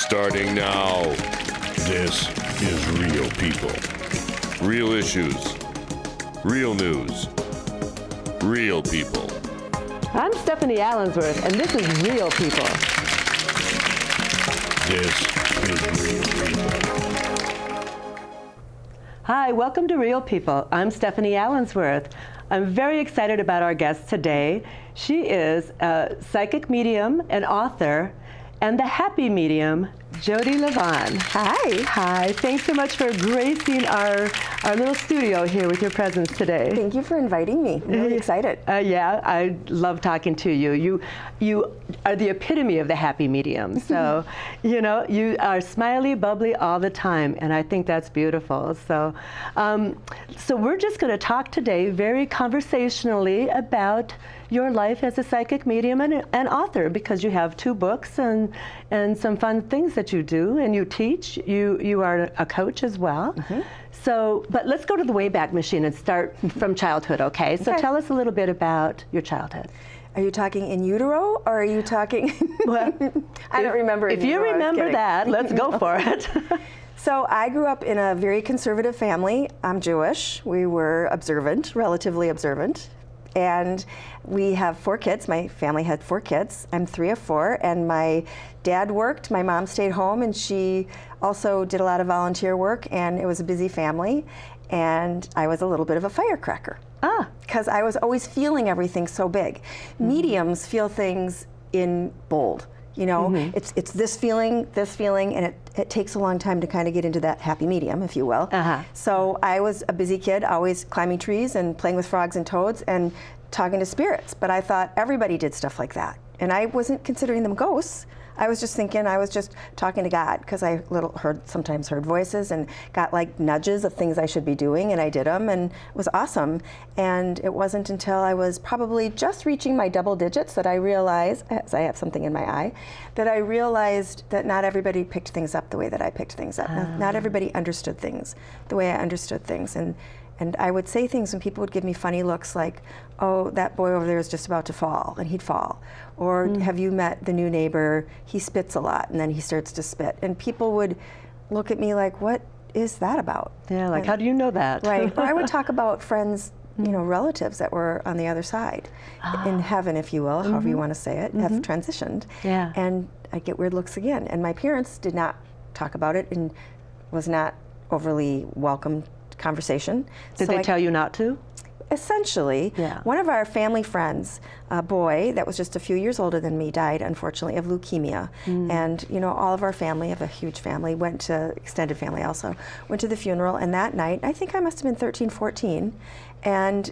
Starting now, this is Real People. Real issues. Real news. Real people. I'm Stephanie Allensworth, and this is Real People. This is Real People. Hi, welcome to Real People. I'm Stephanie Allensworth. I'm very excited about our guest today. She is a psychic medium and author, and the happy medium, Jody Levon. Hi. Hi. Thanks so much for gracing our little studio here with your presence today. Thank you for inviting me. I'm really excited. Yeah, I love talking to you. You are the epitome of the happy medium. So, you know, you are smiley, bubbly all the time, and I think that's beautiful. So, so we're just going to talk today very conversationally about your life as a psychic medium and author, because you have 2 books and some fun things that you do, and you teach. You are a coach as well. So, but let's go to the Wayback Machine and start from childhood, okay? So tell us a little bit about your childhood. Are you talking in utero, or are you talking? Well, I don't remember. If you remember that, let's go for it. So I grew up in a very conservative family. I'm Jewish. We were observant, relatively observant. And we have 4 kids. My family had 4 kids. I'm 3 of 4, and my dad worked. My mom stayed home, and she also did a lot of volunteer work, and it was a busy family. And I was a little bit of a firecracker. Because I was always feeling everything so big. Mediums feel things in bold. You know, it's this feeling, and it takes a long time to kind of get into that happy medium, if you will. So I was a busy kid, always climbing trees and playing with frogs and toads and talking to spirits. But I thought everybody did stuff like that. And I wasn't considering them ghosts. I was just thinking I was just talking to God, because I sometimes heard voices and got like nudges of things I should be doing, and I did them, and it was awesome. And it wasn't until I was probably just reaching my double digits that I realized, as I have something in my eye, that I realized that not everybody picked things up the way that I picked things up. Not everybody understood things the way I understood things. And I would say things and people would give me funny looks like, oh, that boy over there is just about to fall, and he'd fall. Or have you met the new neighbor? He spits a lot, and then he starts to spit. And people would look at me like, what is that about? Yeah, like, how do you know that? Right. Or I would talk about friends, you know, relatives that were on the other side, in heaven, if you will, however you want to say it, have transitioned. Yeah. And I get weird looks again. And my parents did not talk about it and was not overly welcome conversation. Did they tell you not to? Essentially, one of our family friends, a boy that was just a few years older than me, died unfortunately of leukemia. And you know, all of our family, I have a huge family, went to, extended family also, went to the funeral. And that night, I think I must have been 13, 14, and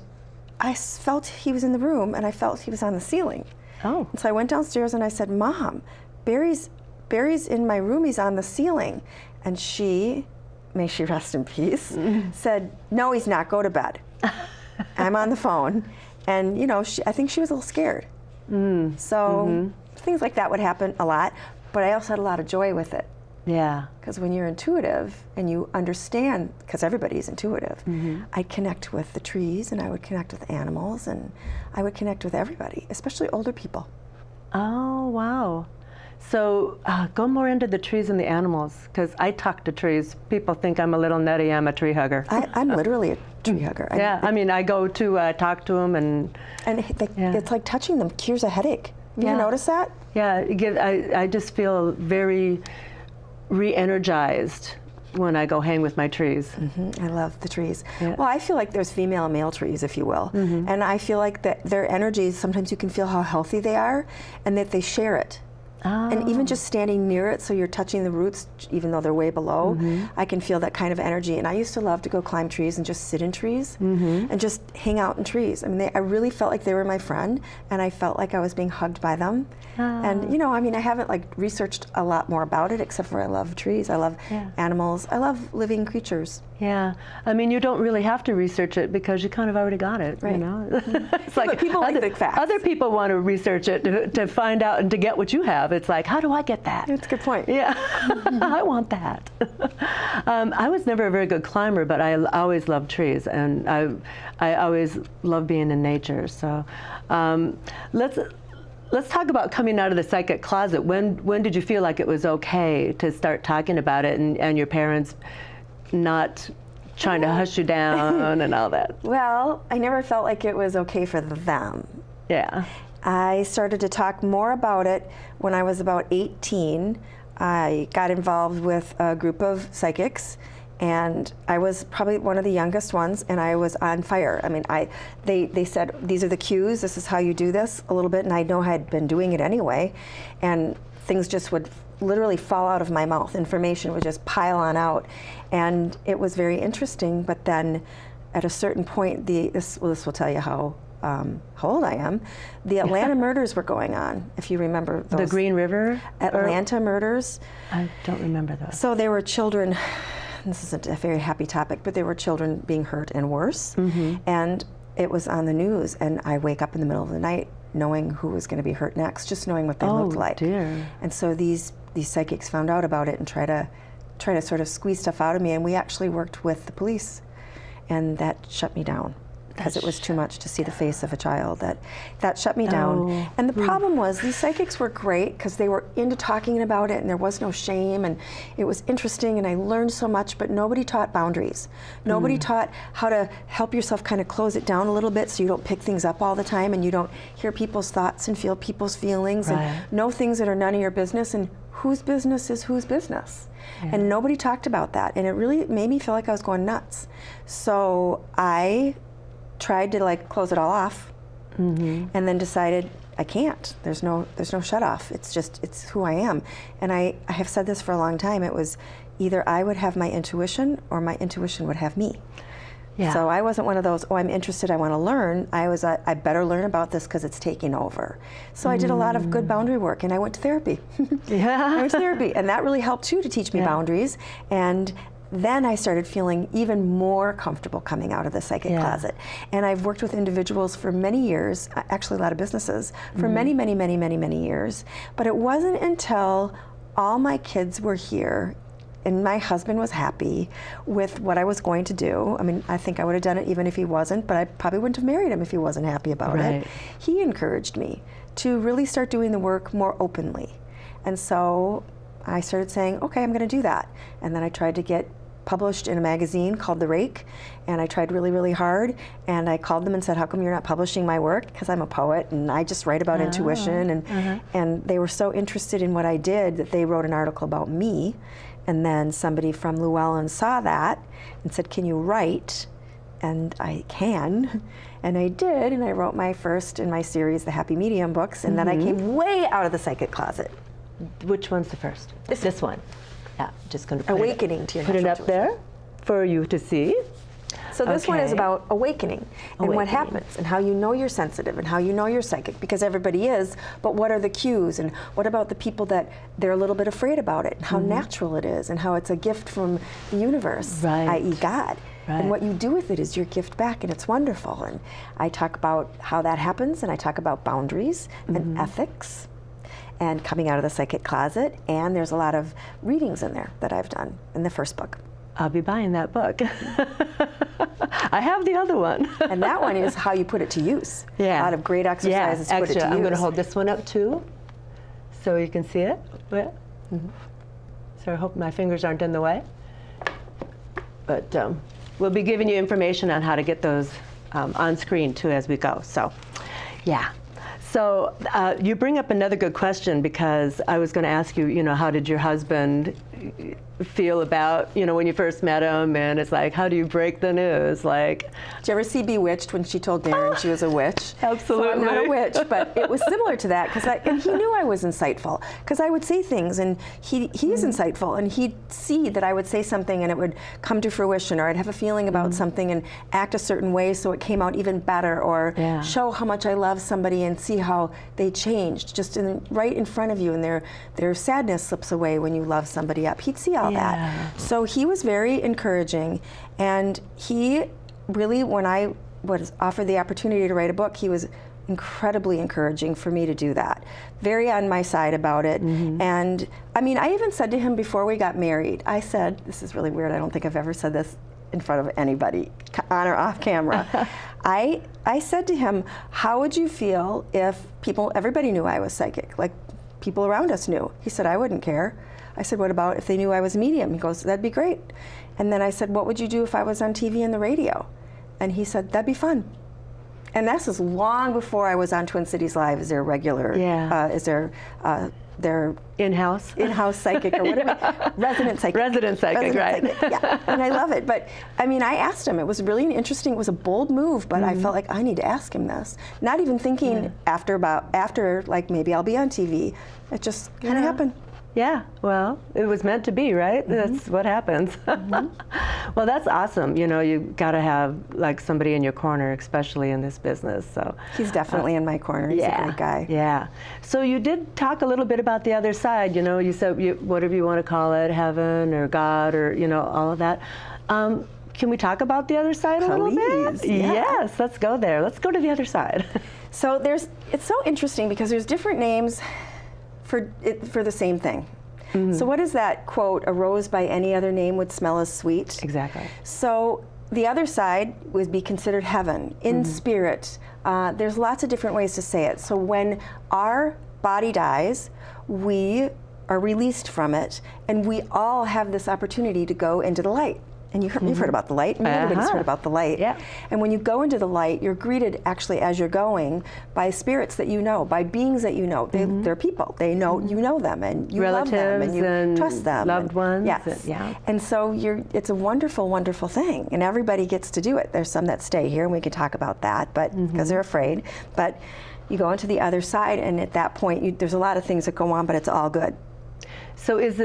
I felt he was in the room, and I felt he was on the ceiling. And so I went downstairs and I said, Mom, Barry's in my room, he's on the ceiling. And she, may she rest in peace, said, no, he's not, go to bed. I'm on the phone. And you know, I think she was a little scared. So things like that would happen a lot, but I also had a lot of joy with it. Yeah. Because when you're intuitive and you understand, because everybody's intuitive, I'd connect with the trees, and I would connect with animals, and I would connect with everybody, especially older people. Oh, wow. So go more into the trees and the animals, because I talk to trees. People think I'm a little nutty. I'm a tree hugger. I'm literally a tree hugger. I mean, I go to talk to them, and it's like touching them cures a headache. Have you noticed that? Yeah, I just feel very re-energized when I go hang with my trees. I love the trees. Well, I feel like there's female and male trees, if you will. And I feel like that their energies, sometimes you can feel how healthy they are, and that they share it. And even just standing near it, so you're touching the roots, even though they're way below, I can feel that kind of energy. And I used to love to go climb trees and just sit in trees and just hang out in trees. I mean, I really felt like they were my friend, and I felt like I was being hugged by them. And you know, I mean, I haven't like researched a lot more about it, except for I love trees, I love animals, I love living creatures. Yeah, I mean, you don't really have to research it, because you kind of already got it, you know? It's like people like big facts. Other people want to research it to find out and to get what you have. It's like, how do I get that? That's a good point. Yeah, I want that. I was never a very good climber, but I always loved trees, and I always loved being in nature. So let's let's talk about coming out of the psychic closet. When did you feel like it was okay to start talking about it, and your parents not trying to hush you down and all that? Well, I never felt like it was okay for them. Yeah. I started to talk more about it when I was about 18. I got involved with a group of psychics, and I was probably one of the youngest ones, and I was on fire. I mean, they said, these are the cues, this is how you do this a little bit, and I know I had been doing it anyway, and things just would literally fall out of my mouth. Information would just pile on out, and it was very interesting. But then at a certain point, this will tell you how old I am. The Atlanta murders were going on, if you remember those. The Green River? Atlanta murders. I don't remember those. So there were children, this isn't a very happy topic, but there were children being hurt and worse. And it was on the news, and I wake up in the middle of the night knowing who was going to be hurt next, just knowing what they looked like. Dear. And so these psychics found out about it and try to sort of squeeze stuff out of me, and we actually worked with the police, and that shut me down. Because it was too much to see the face of a child. That shut me down. And the problem was, these psychics were great because they were into talking about it, and there was no shame, and it was interesting, and I learned so much, but nobody taught boundaries. Nobody taught how to help yourself kind of close it down a little bit so you don't pick things up all the time, and you don't hear people's thoughts and feel people's feelings, and know things that are none of your business, and whose business is whose business. And nobody talked about that, and it really made me feel like I was going nuts. So I tried to like close it all off, and then decided I can't. There's no shut off. It's who I am. And I have said this for a long time. It was either I would have my intuition or my intuition would have me. Yeah. So I wasn't one of those, oh, I'm interested, I want to learn. I was, I better learn about this because it's taking over. So I did a lot of good boundary work, and I went to therapy. I went to therapy, and that really helped too, to teach me boundaries. And then I started feeling even more comfortable coming out of the psychic closet. And I've worked with individuals for many years, actually a lot of businesses, for many, many, many, many, many years. But it wasn't until all my kids were here and my husband was happy with what I was going to do. I mean, I think I would have done it even if he wasn't, but I probably wouldn't have married him if he wasn't happy about it. He encouraged me to really start doing the work more openly. And so I started saying, okay, I'm going to do that. And then I tried to get published in a magazine called The Rake, and I tried really, really hard. And I called them and said, how come you're not publishing my work? Because I'm a poet, and I just write about intuition. And they were so interested in what I did that they wrote an article about me. And then somebody from Llewellyn saw that and said, can you write? And I can. And I did, and I wrote my first in my series, The Happy Medium books, and then I came way out of the psychic closet. Which one's the first? This one. Yeah, just going to put Awakening to your put it up there for you to see. So this one is about awakening and what happens and how you know you're sensitive and how you know you're psychic, because everybody is, but what are the cues, and what about the people that they're a little bit afraid about it, and how natural it is, and how it's a gift from the universe, i.e. God. And what you do with it is your gift back, and it's wonderful. And I talk about how that happens, and I talk about boundaries and ethics and coming out of the psychic closet, and there's a lot of readings in there that I've done in the first book. I'll be buying that book. I have the other one. And that one is how you put it to use. A lot of great exercises to put it to use. I'm going to hold this one up too, so you can see it. So I hope my fingers aren't in the way. But we'll be giving you information on how to get those on screen too as we go. So, yeah. So you bring up another good question, because I was going to ask you, how did your husband feel about, when you first met him, and it's like, how do you break the news? Like, did you ever see Bewitched when she told Darren she was a witch? Absolutely. So I'm not a witch, but it was similar to that, and he knew I was insightful, because I would say things, and he's insightful, and he'd see that I would say something and it would come to fruition, or I'd have a feeling about something and act a certain way so it came out even better, or show how much I love somebody and see how they changed just right in front of you, and their sadness slips away when you love somebody up. He'd see all that. So he was very encouraging, and he really, when I was offered the opportunity to write a book, he was incredibly encouraging for me to do that. Very on my side about it. And I mean, I even said to him before we got married, I said, this is really weird, I don't think I've ever said this in front of anybody, on or off camera. I said to him, how would you feel if everybody knew I was psychic, like people around us knew? He said, I wouldn't care. I said, what about if they knew I was medium? He goes, that'd be great. And then I said, what would you do if I was on TV and the radio? And he said, that'd be fun. And this is long before I was on Twin Cities Live as their regular, as their in-house psychic or whatever, resident psychic. Resident psychic, right. Psychic. Yeah, and I love it. But I mean, I asked him. It was really interesting. It was a bold move, but I felt like I need to ask him this. Not even thinking after like maybe I'll be on TV. It just kind of happened. Yeah, well, it was meant to be, right? That's what happens. Well, that's awesome. You know, you got to have like somebody in your corner, especially in this business. So he's definitely in my corner. He's a great guy. Yeah. So you did talk a little bit about the other side. You know, you said whatever you want to call it, heaven or God or all of that. Can we talk about the other side a little bit? Yeah. Yes, let's go there. Let's go to the other side. So it's so interesting because there's different names for the same thing. So what is that quote, a rose by any other name would smell as sweet? Exactly. So the other side would be considered heaven, in spirit. There's lots of different ways to say it. So when our body dies, we are released from it, and we all have this opportunity to go into the light. And you've heard about the light. I mean, everybody's heard about the light. Yeah. And when you go into the light, you're greeted actually as you're going by spirits that you know, by beings that you know. They're people. They know you know them, and you relatives love them, and you trust them. Loved ones. Yes. And so it's a wonderful, wonderful thing, and everybody gets to do it. There's some that stay here, and we can talk about that, but because they're afraid. But you go into the other side, and at that point, there's a lot of things that go on, but it's all good. So is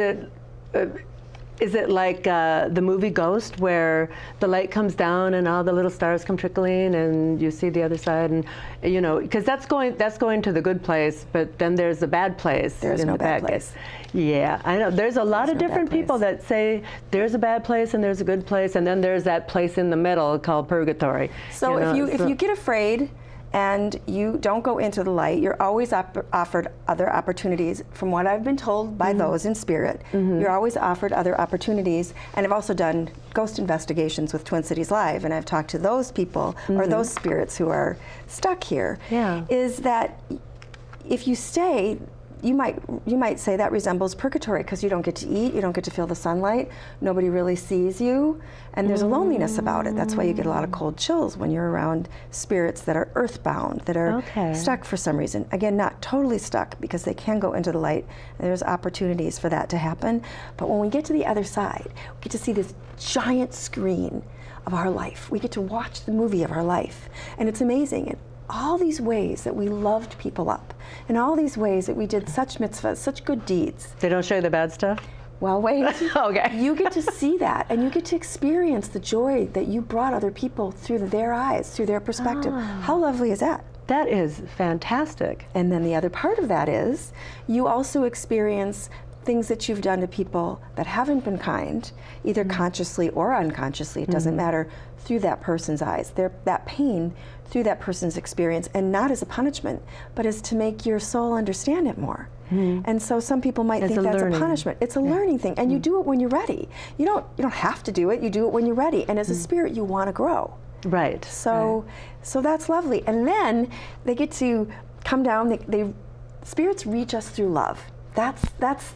it like the movie Ghost, where the light comes down and all the little stars come trickling, and you see the other side, and because that's going to the good place, but then there's the bad place. There's no bad place. Yeah, I know. There's a lot of different people that say there's a bad place and there's a good place, and then there's that place in the middle called purgatory. So if you get afraid and you don't go into the light, you're always offered other opportunities. From what I've been told by those in spirit, you're always offered other opportunities. And I've also done ghost investigations with Twin Cities Live, and I've talked to those people or those spirits who are stuck here. Yeah. Is that if you stay, you might say that resembles purgatory, because you don't get to eat, you don't get to feel the sunlight, nobody really sees you, and there's a loneliness about it. That's why you get a lot of cold chills when you're around spirits that are earthbound, that are stuck for some reason. Again, not totally stuck, because they can go into the light, and there's opportunities for that to happen. But when we get to the other side, we get to see this giant screen of our life. We get to watch the movie of our life, and it's amazing. And all these ways that we loved people up, and all these ways that we did such mitzvahs, such good deeds. They don't show you the bad stuff? Well, wait. Okay. You get to see that, and you get to experience the joy that you brought other people through their eyes, through their perspective. How lovely is that? That is fantastic. And then the other part of that is you also experience things that you've done to people that haven't been kind, either consciously or unconsciously, it doesn't matter, through that person's eyes. That pain through that person's experience, and not as a punishment, but as to make your soul understand it more. And so some people might think that's a punishment. It's a learning thing, and you do it when you're ready. You don't have to do it. You do it when you're ready. And as a spirit, you want to grow. Right. So that's lovely. And then they get to come down. Spirits reach us through love. That's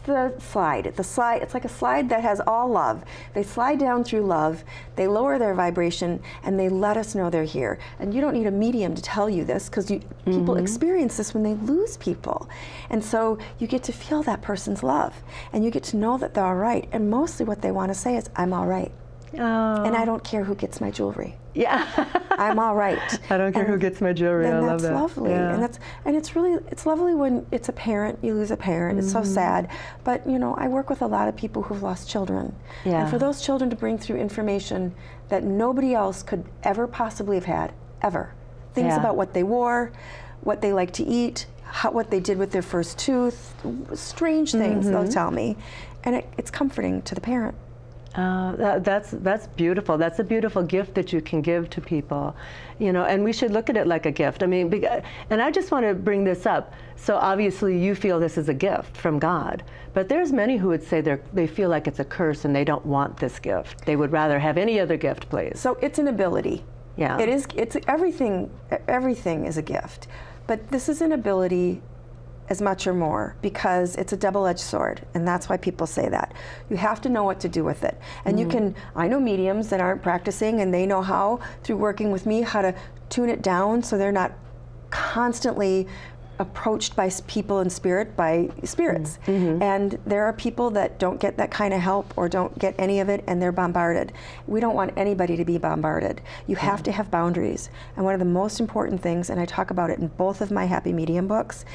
the slide. It's like a slide that has all love. They slide down through love, they lower their vibration, and they let us know they're here. And you don't need a medium to tell you this, because people experience this when they lose people. And so you get to feel that person's love, and you get to know that they're all right. And mostly what they want to say is, I'm all right. Oh. And I don't care who gets my jewelry. Yeah. I'm all right. I don't care who gets my jewelry. I love that. And that's lovely. Yeah. And it's lovely when it's a parent, you lose a parent. It's so sad. But I work with a lot of people who've lost children. Yeah. And for those children to bring through information that nobody else could ever possibly have had, ever. Things about what they wore, what they like to eat, what they did with their first tooth, strange things they'll tell me. And it's comforting to the parent. That's beautiful. That's a beautiful gift that you can give to people, you know. And we should look at it like a gift. I mean, and I just want to bring this up. So obviously, you feel this is a gift from God, but there's many who would say they feel like it's a curse and they don't want this gift. They would rather have any other gift, please. So it's an ability. Yeah. It is. It's everything. Everything is a gift, but this is an ability as much or more, because it's a double-edged sword, and that's why people say that. You have to know what to do with it. And you can, I know mediums that aren't practicing, and they know how, through working with me, how to tune it down so they're not constantly approached by people in spirit, by spirits. And there are people that don't get that kind of help or don't get any of it, and they're bombarded. We don't want anybody to be bombarded. You have to have boundaries. And one of the most important things, and I talk about it in both of my Happy Medium books,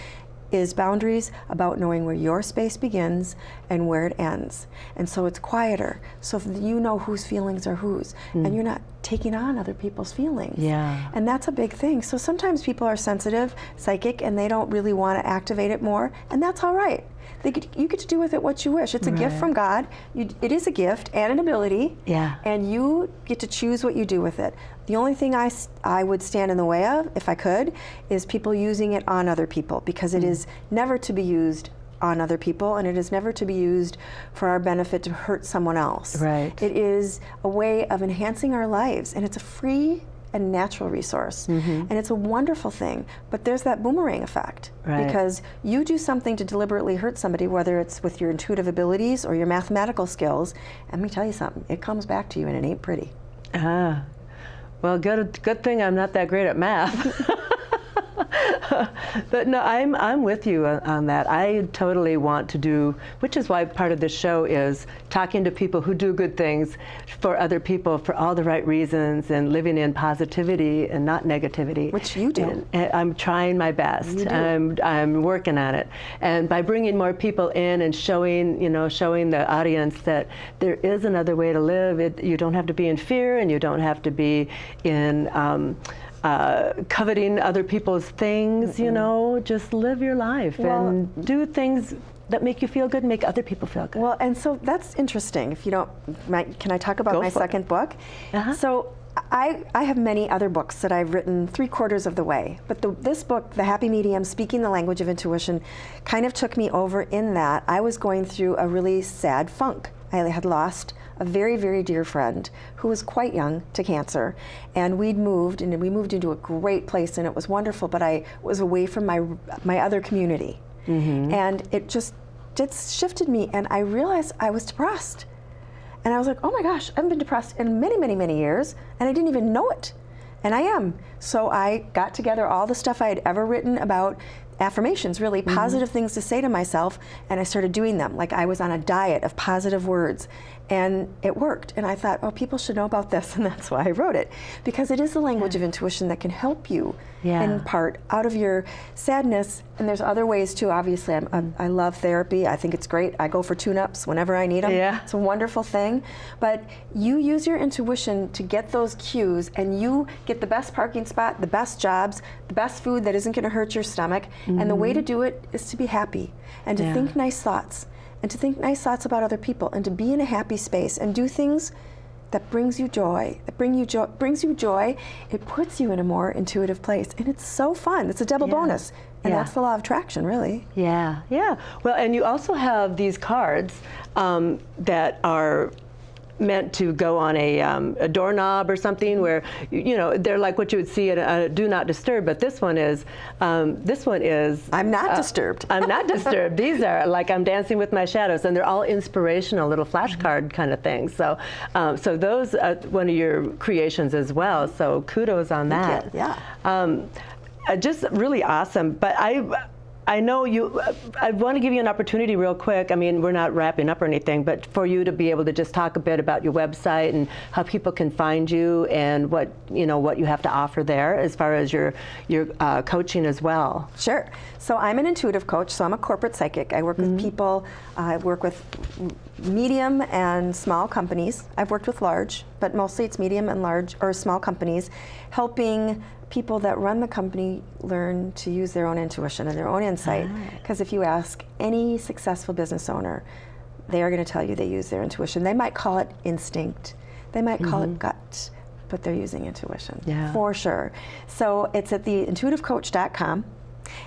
is boundaries about knowing where your space begins and where it ends. And so it's quieter. So if you know whose feelings are whose, and you're not taking on other people's feelings. Yeah. And that's a big thing. So sometimes people are sensitive, psychic, and they don't really want to activate it more, and that's all right. You get to do with it what you wish. It's a gift from God. It is a gift and an ability. Yeah. And you get to choose what you do with it. The only thing I would stand in the way of, if I could, is people using it on other people, because it is never to be used on other people, and it is never to be used for our benefit to hurt someone else. Right. It is a way of enhancing our lives, and it's a free and natural resource. And it's a wonderful thing, but there's that boomerang effect. Right. Because you do something to deliberately hurt somebody, whether it's with your intuitive abilities or your mathematical skills, and let me tell you something, it comes back to you and it ain't pretty. Well, good thing I'm not that great at math. But no, I'm with you on that. I totally want to do, which is why part of this show is talking to people who do good things for other people for all the right reasons, and living in positivity and not negativity. Which you do. And I'm trying my best. You do. I'm working on it. And by bringing more people in and showing the audience that there is another way to live. You don't have to be in fear, and you don't have to be in coveting other people's things, you know, just live your life and do things that make you feel good and make other people feel good. Well, and so that's interesting. If you don't, can I talk about my second book? So I have many other books that I've written 3/4 of the way, but this book, The Happy Medium, Speaking the Language of Intuition, kind of took me over in that I was going through a really sad funk. I had lost a very, very dear friend who was quite young to cancer, and we moved into a great place, and it was wonderful, but I was away from my other community. And it just shifted me, and I realized I was depressed. And I was like, oh my gosh, I've been depressed in many, many, many years, and I didn't even know it. And I am. So I got together all the stuff I had ever written about affirmations, really positive things to say to myself, and I started doing them. Like I was on a diet of positive words, and it worked. And I thought, oh, people should know about this, and that's why I wrote it, because it is the language of intuition that can help you in part out of your sadness. And there's other ways too. Obviously, I love therapy. I think it's great. I go for tune-ups whenever I need them. It's a wonderful thing. But you use your intuition to get those cues, and you get the best parking spot, the best jobs, the best food that isn't going to hurt your stomach. And the way to do it is to be happy and to think nice thoughts, and to think nice thoughts about other people, and to be in a happy space and do things that brings you joy, it puts you in a more intuitive place. And it's so fun. It's a double bonus. And that's the law of attraction, really. Yeah. Well, and you also have these cards that are meant to go on a doorknob or something, where they're like what you would see at a do not disturb, but this one is I'm not disturbed. I'm not disturbed. These are like I'm dancing with my shadows, and they're all inspirational little flashcard kind of things. So so those are one of your creations as well, so kudos on that. Just really awesome. But I know I want to give you an opportunity real quick. I mean, we're not wrapping up or anything, but for you to be able to just talk a bit about your website and how people can find you, and what you have to offer there as far as your coaching as well. Sure. So I'm an intuitive coach, so I'm a corporate psychic. I work with people, I work with medium and small companies. I've worked with large, but mostly it's medium and large or small companies, helping people that run the company learn to use their own intuition and their own insight. Because if you ask any successful business owner, they are going to tell you they use their intuition. They might call it instinct. They might call it gut, but they're using intuition for sure. So it's at theintuitivecoach.com.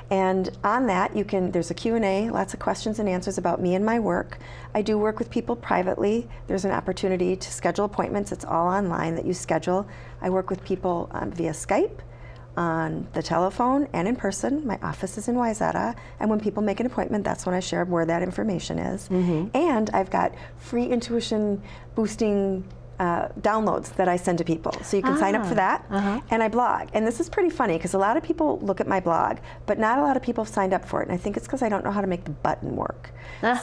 And on that, there's a Q&A, lots of questions and answers about me and my work. I do work with people privately. There's an opportunity to schedule appointments. It's all online that you schedule. I work with people via Skype, on the telephone, and in person. My office is in Wayzata. And when people make an appointment, that's when I share where that information is. And I've got free intuition boosting downloads that I send to people. So you can sign up for that. And I blog. And this is pretty funny because a lot of people look at my blog, but not a lot of people have signed up for it. And I think it's because I don't know how to make the button work.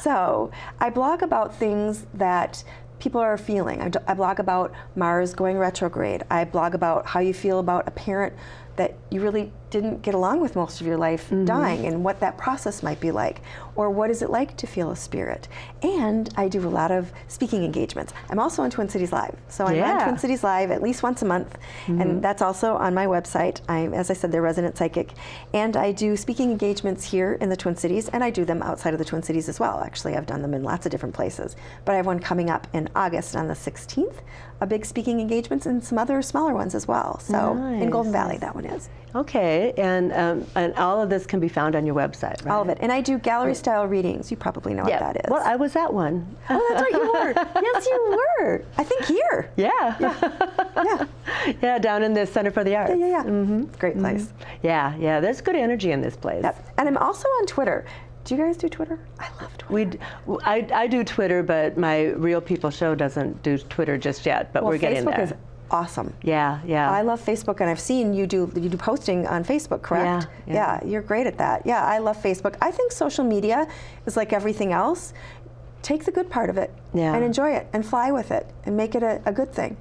So I blog about things that people are feeling. I blog about Mars going retrograde. I blog about how you feel about a parent that you really didn't get along with most of your life dying, and what that process might be like, or what is it like to feel a spirit. And I do a lot of speaking engagements. I'm also on Twin Cities Live. So I'm on Twin Cities Live at least once a month, and that's also on my website. I'm, as I said, their resident psychic. And I do speaking engagements here in the Twin Cities, and I do them outside of the Twin Cities as well. Actually, I've done them in lots of different places. But I have one coming up in August on the 16th, a big speaking engagements, and some other smaller ones as well. So in Golden Valley, that one is. Okay, and all of this can be found on your website, right? All of it. And I do gallery-style readings. You probably know what that is. Well, I was at one. Oh, that's right, you were. Yes, you were. I think here. Yeah, down in the Center for the Arts. Great place. Yeah, there's good energy in this place. And I'm also on Twitter. Do you guys do Twitter? I love Twitter. I do Twitter, but my Real People show doesn't do Twitter just yet, but we're getting Facebook there. Is awesome. Yeah. I love Facebook, and I've seen you do posting on Facebook, correct? Yeah, you're great at that. Yeah, I love Facebook. I think social media is like everything else. Take the good part of it and enjoy it and fly with it and make it a good thing.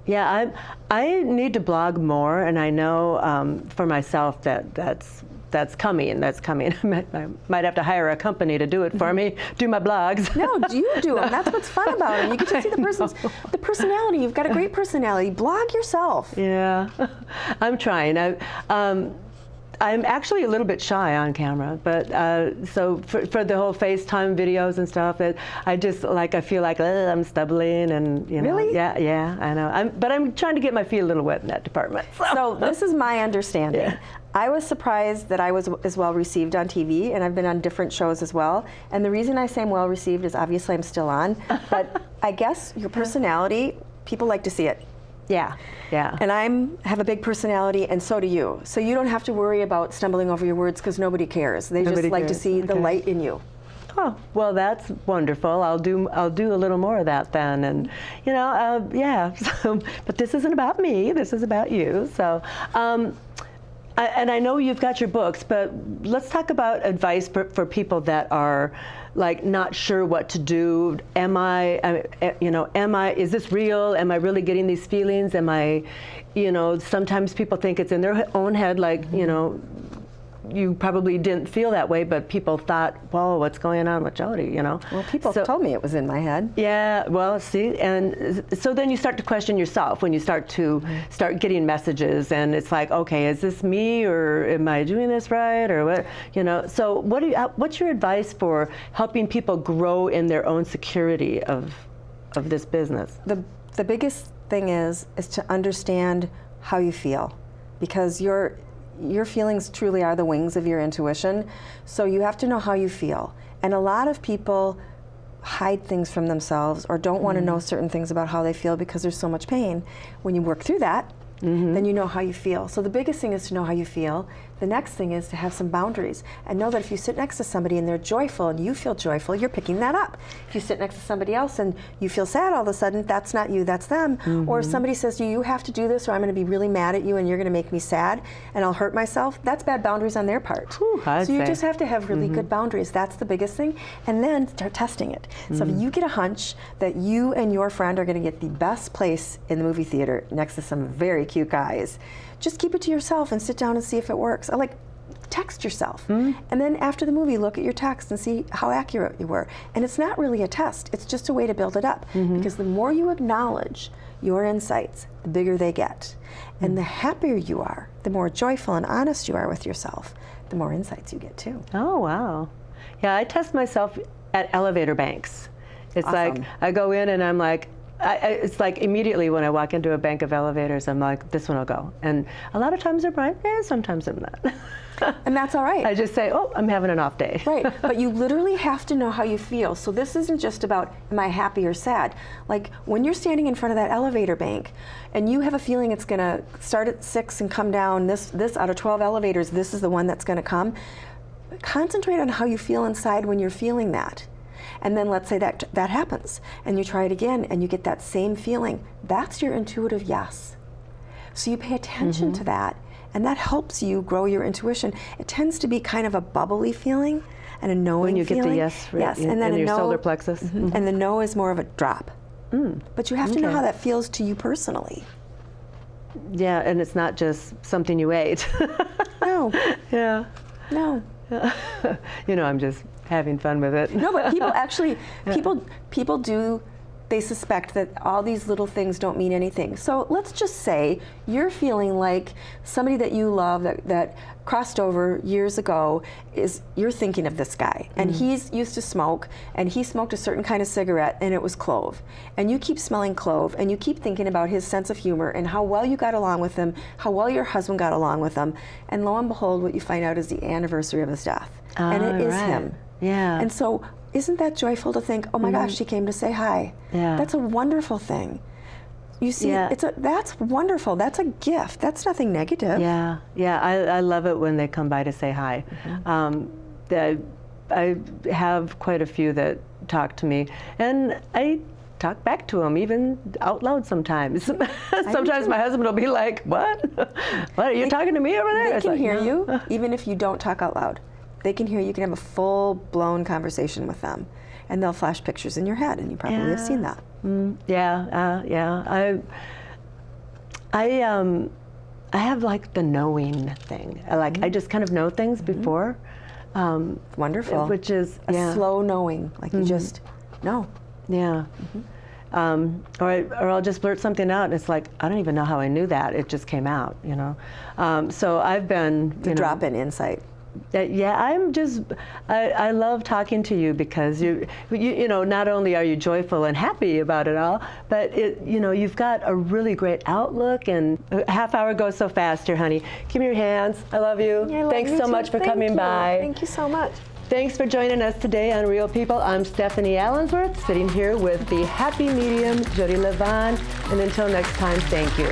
Yeah, I need to blog more, and I know for myself that's coming. I might have to hire a company to do it for me, do my blogs. No, you do them. That's what's fun about them. You get to see the personality. You've got a great personality. Blog yourself. Yeah, I'm trying. I'm actually a little bit shy on camera, but so for the whole FaceTime videos and stuff, I feel like I'm stumbling, and you know. Really? Yeah, I know. But I'm trying to get my feet a little wet in that department. So this is my understanding. Yeah. I was surprised that I was as well received on TV, and I've been on different shows as well. And the reason I say I'm well received is obviously I'm still on, but I guess your personality, people like to see it. Yeah. And I have a big personality, and so do you. So you don't have to worry about stumbling over your words because nobody cares. They just like to see the light in you. Oh, well, that's wonderful. I'll do a little more of that then, and you know, yeah. So, but this isn't about me. This is about you. So. And I know you've got your books, but let's talk about advice for people that are like not sure what to do. Is this real? Am I really getting these feelings? Sometimes people think it's in their own head, like, you know, you probably didn't feel that way, but people thought, whoa, what's going on with Jody, you know? Well, people told me it was in my head. Yeah, well, see, and so then you start to question yourself when you start getting messages, and it's like, okay, is this me, or am I doing this right, or what, you know? So what's your advice for helping people grow in their own security of this business? The biggest thing is to understand how you feel, because your feelings truly are the wings of your intuition. So you have to know how you feel. And a lot of people hide things from themselves or don't want to know certain things about how they feel because there's so much pain. When you work through that, then you know how you feel. So the biggest thing is to know how you feel. The next thing is to have some boundaries and know that if you sit next to somebody and they're joyful and you feel joyful, you're picking that up. If you sit next to somebody else and you feel sad all of a sudden, that's not you, that's them. Or if somebody says to you, you have to do this or I'm going to be really mad at you and you're going to make me sad and I'll hurt myself, that's bad boundaries on their part. So you just have to have really good boundaries. That's the biggest thing. And then start testing it. So if you get a hunch that you and your friend are going to get the best place in the movie theater next to some very cute guys, just keep it to yourself and sit down and see if it works. Text yourself. And then after the movie, look at your text and see how accurate you were. And it's not really a test. It's just a way to build it up. Because the more you acknowledge your insights, the bigger they get. And the happier you are, the more joyful and honest you are with yourself, the more insights you get too. Oh, wow. Yeah, I test myself at elevator banks. It's like Awesome. I go in and I'm like, it's like immediately when I walk into a bank of elevators, I'm like, this one will go. And a lot of times they're bright, and sometimes I'm not. And that's all right. I just say, oh, I'm having an off day. Right, but you literally have to know how you feel. So this isn't just about, am I happy or sad? Like when you're standing in front of that elevator bank and you have a feeling it's gonna start at 6 and come down, this out of 12 elevators, this is the one that's gonna come, concentrate on how you feel inside when you're feeling that. And then let's say that happens and you try it again and you get that same feeling. That's your intuitive yes. So you pay attention to that, and that helps you grow your intuition. It tends to be kind of a bubbly feeling and a knowing When you feeling. get the yes, and then in a your no, solar plexus. and the no is more of a drop. But you have to know Okay. how that feels to you personally. Yeah, and it's not just something you ate. No, Yeah. no. You know, I'm just having fun with it. No, but people actually, people do, they suspect that all these little things don't mean anything. So let's just say you're feeling like somebody that you love that crossed over years ago you're thinking of this guy, and he's used to smoke, and he smoked a certain kind of cigarette, and it was clove. And you keep smelling clove, and you keep thinking about his sense of humor and how well you got along with him, how well your husband got along with him, and lo and behold, what you find out is the anniversary of his death. And it is right. him. Yeah. And so isn't that joyful to think, oh my gosh, she came to say hi. Yeah. That's a wonderful thing. You see, Yeah. that's wonderful. That's a gift. That's nothing negative. Yeah, yeah, I love it when they come by to say hi. I have quite a few that talk to me, and I talk back to them, even out loud sometimes. Sometimes my husband will be like, what? What, are you talking to me over there? They It's can like, hear "No." you, even if you don't talk out loud. They can hear you. You can have a full-blown conversation with them, and they'll flash pictures in your head, and you probably have seen that. Yeah. I have like the knowing thing. I just kind of know things before. Wonderful. Which is a slow knowing, like you just know. Yeah. Or I'll just blurt something out, and it's like, I don't even know how I knew that. It just came out, you know. So I've been The drop-in insight. Yeah, I love talking to you because you know, not only are you joyful and happy about it all, but you've got a really great outlook, and a half hour goes so fast here, honey. Give me your hands. I love you. I love Thanks you so too. much for Thank coming you. by. Thank you so much. Thanks for joining us today on Real People. I'm Stephanie Allensworth, sitting here with the happy medium, Jody Levon. And until next time, thank you.